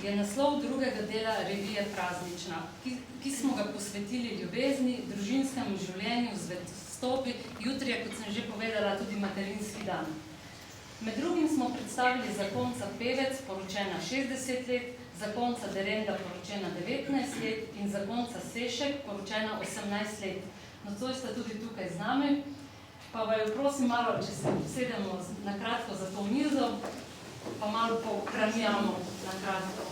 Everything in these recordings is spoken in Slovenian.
je naslov drugega dela revije Praznična, ki smo ga posvetili ljubezni, družinskemu življenju, zvestobi, jutri je, kot sem že povedala, tudi materinski dan. Med drugim smo predstavili zakonca Pevec, poročena 60 let, zakonca Derenda, poročena 19 let in zakonca Sešek, poročena 18 let. Nocoj sta tudi tukaj z nami, pa vaju prosim malo, če se usedemo na kratko za to mizo, pa malo pokramjamo na kratko.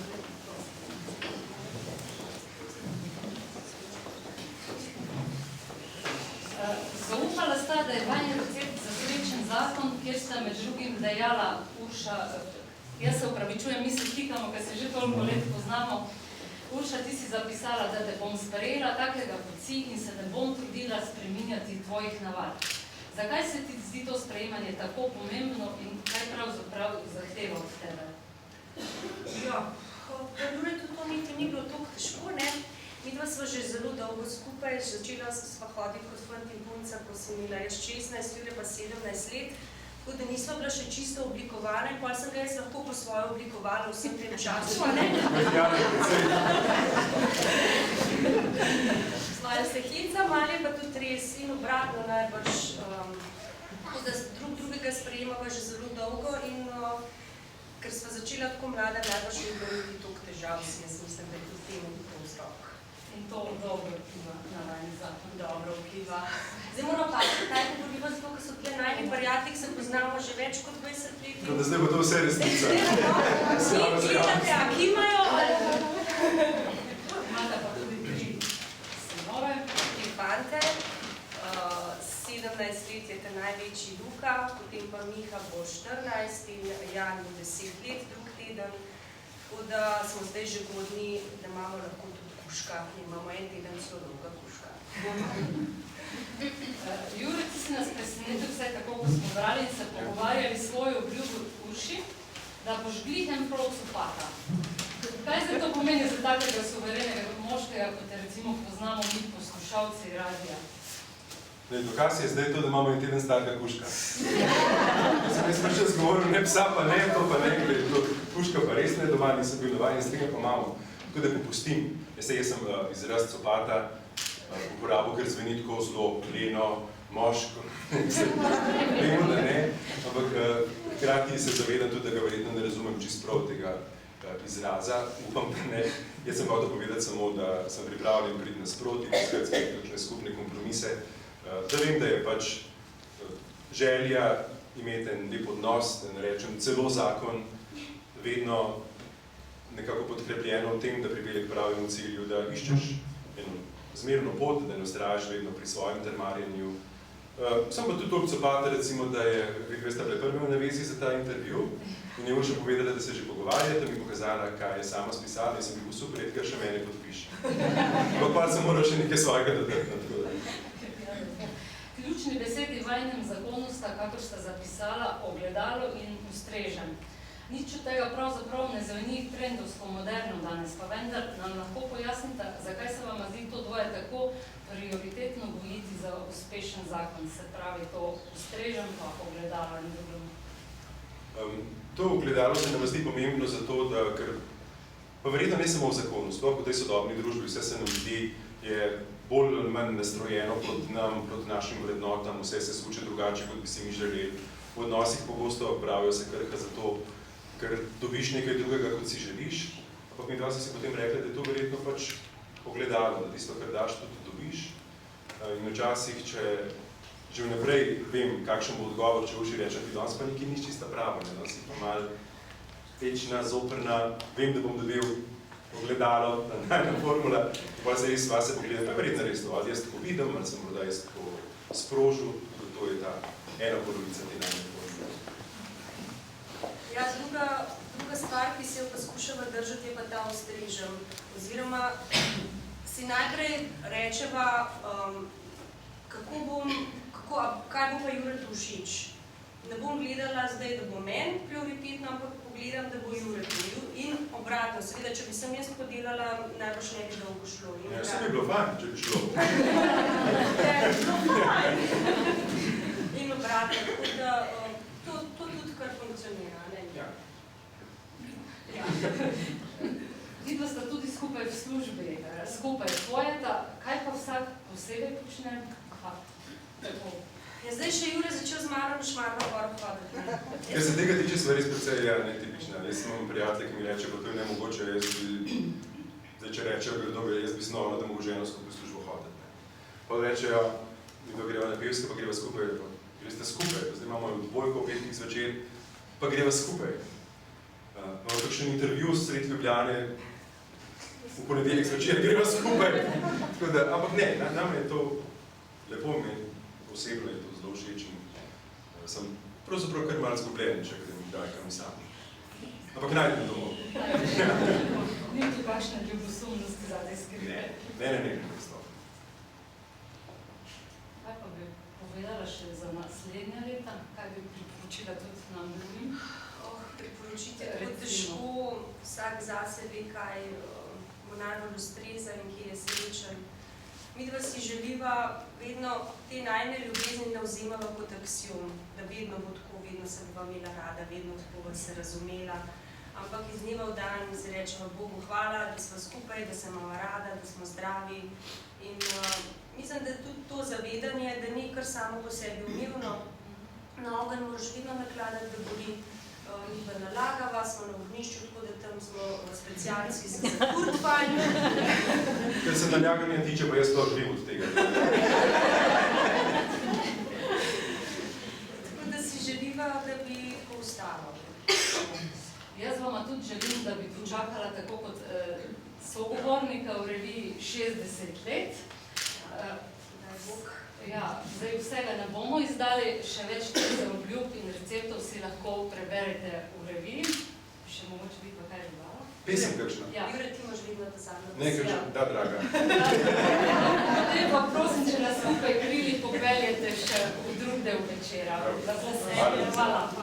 Zaupala sta, da je vajni recept za srečen zakon, kjer sta med drugim dejala Urša, jaz se upravičujem, mi se klikamo, ker se že toliko let poznamo. Urša, ti si zapisala, da te bom sprejela takega kot si in se ne bom trudila spreminjati tvojih navad. Zakaj se ti zdi to sprejemanje tako pomembno in kaj pravzaprav zahteva od tebe? Ja, prvo tudi to ni bilo tako težko, ne? Midva sva že zelo dolgo skupaj, začela sva hoditi kot fant in punca, ko sem imela jaz 16, Jure pa 17 let, tako da nisva bila še čisto oblikovana in potem sem ga jaz lahko po svoje oblikovala vsem tem času, ne? Svoja se hica, malo je pa tudi res in obratno najbrž, da drugega sprejemava že zelo dolgo in ker sva začela tako mlada, najbrž ni bilo niti toliko težav, jaz mislim, da je tudi temu to vzrok. In to dobro vpliva na vajni zakon. Dobro vpliva. Zdaj moramo pa, kaj pogovorimo zato, ker so tle najni prijatelji, ki se poznamo že več kot 20 let. Kot da zdaj bo to vse resnica. Kličate, a kimajo? Imate pa tudi 3 sinove. 3 fante, 17 let je ta največji Luka, potem pa Miha bo 14 in Jan 10 let drug teden. Tako da smo zdaj že godni, da imamo lahko tudi kuška in imamo en teden celo dolga kuška. Jure, ti si nas presenetil vse tako, ko smo brali in se pogovarjali svojo obljubo Urši, da boš glihen prav copata. Kaj zdaj to pomeni za takega suverenega moškega, kot te recimo poznamo mi poslušalci radija? Dokaz je zdaj to, da imamo en teden starega kuška. Sem jaz prišel zgovoril, ne psa pa ne, to pa ne, kuška pa res ne doma, nisem bil dovajen, s tega pa imamo. Tako da popustim. Jaz sem izraz copata uporabil, ker zveni tako zelo pleno, moško. Vemo, da ne, ampak hkrati se zavedam tudi, da ga verjetno ne razumem čist prav tega izraza. Upam, da ne. Jaz sem hotel povedati samo, da sem pripravljen priti nasproti, iskati kakšne skupne kompromise. Da vem, da je pač želja imeti en lep odnos, da ne rečem celo zakon, vedno nekako podkrepljeno v tem, da pripelje k pravemu cilju, da iščeš eno zmerno pot, da ne vztrajaš vedno pri svojem trmarjenju. Sem pa tudi toliko copata, recimo, da je, vi sta bile prvi v navezi za ta intervju in je Urša povedala, da se že pogovarjate, mi pokazala, kaj je sama spisala in sem bil super, ker še mene podpiše. Ampak pa sem moral še nekaj svojega dodati. Ključni besedi v vajnem zakonu sta, kakor sta zapisala, ogledalo in ustrežen. Nič od tega pravzaprav ne zveni trendovsko moderno danes, pa vendar nam lahko pojasnite, zakaj se vam zdi to dvoje tako prioritetno bojiti za uspešen zakon, se pravi to ustrežen pa ogledalo in drugim. To ogledalo se nam zdi pomembno zato, da, ker pa verjetno ne samo v zakonu, sploh v tej sodobni družbi, vse se nam zdi, je bolj ali manj nastrojeno proti nam, proti našim vrednotam, vse se sluče drugače, kot bi si mi želeli. V odnosih pogosto pravijo se krha zato, ker dobiš nekaj drugega, kot si želiš, ampak mi dva so si potem rekli, da je to verjetno pač ogledalo, da tisto, kar daš, tudi dobiš. In včasih, če že vnaprej vem, kakšen bo odgovor, če Urši reče, ti danes pa nekaj nič čista pravo, ne, si pa malo tečna, zoprna, vem, da bom dobil ogledalo, najna formula, pa se res vas se pogleda, pa je verjetno res to, ali jaz tako vidim, ali sem morda jaz tako sprožil, da to je ta ena polovica te najne formule. Ja, druga stvar, ki se jo poskušava držati, je pa ta ustrežen. Oziroma, si najprej rečeva, kaj bo pa Juretu všeč. Ne bom gledala zdaj, da bo meni prioritetno, ampak pogledam, da bo Juretu. In obratno, seveda, če bi sem jaz podelala, najbolj ne bi dolgo šlo. Ja, se bi bilo fajn, če bi šlo. Ja, bi bilo fajn. In obratno, tako da to tudi kar funkcionira, ne? Ja. Ja. službi skupaj tvojeta, kaj pa vsak posebej počne? Aha, tako. Ja, zdaj še Jure začel z mano na Šmarno gor hoditi. Ker se tega tiče stvari precej netipična. Jaz imam prijatelj, ki mi reče, pa to je nemogoče, zdaj če rečejo, kdo bi, jaz bi snovila, da mogo ženo skupaj v službo hoditi. Pa rečejo, kdo greva na pevske, pa greva skupaj, pa greste skupaj, pa zdaj imamo dvojko, petih zvečer, pa greva skupaj. Imamo takšen intervju sredi Ljubljane, v ponedeljek zvečer, greva skupaj. Ampak ne, nam je to lepo, meni osebno je to zelo všeč in sem pravzaprav kar malo zgubljen, če grem kdaj kam sam. Ampak najdem domov. Ni ti kakšna ljubosumnost zadaj skrive? Ne, predstav. Kaj pa bi povedala še za naslednja leta? Kaj bi priporočila tudi nam drugim? Priporočite, je težko, vsak zase ve, kaj mu najbolj ustreza in kje je srečen. Midva si želiva vedno te najne ljubezni ne vzemava kot aksiom, da vedno bo tako, vedno se bova imela rada, vedno tako bova se razumela, ampak iz dneva v dan si rečeva Bogu hvala, da smo skupaj, da se imava rada, da smo zdravi in mislim, da tudi to zavedanje, da ni kar samo po sebi umevno, na ogenj moraš vedno nakladati, da boli. Midva nalagava, smo na ognjišču, tako da tam smo specialci za kurtvanje. Ker se nalaganja tiče, pa jaz to odvim od tega. Tako da si želiva, da bi ostalo. Jaz vama tudi želim, da bi dočakala tako kot sogovornika v reviji 60 let. Ja, zdaj vsega ne bomo izdali, še več teh obljub in receptov si lahko preberete v reviji. Še mogoče bi pa kaj dodala? Pesem kakšna? Jure, ti imaš vedno ta zadnja. Ne, kakšna, da, draga. Zdaj pa prosim, če nas skupaj krili, popeljete še v drug del večera. Hvala.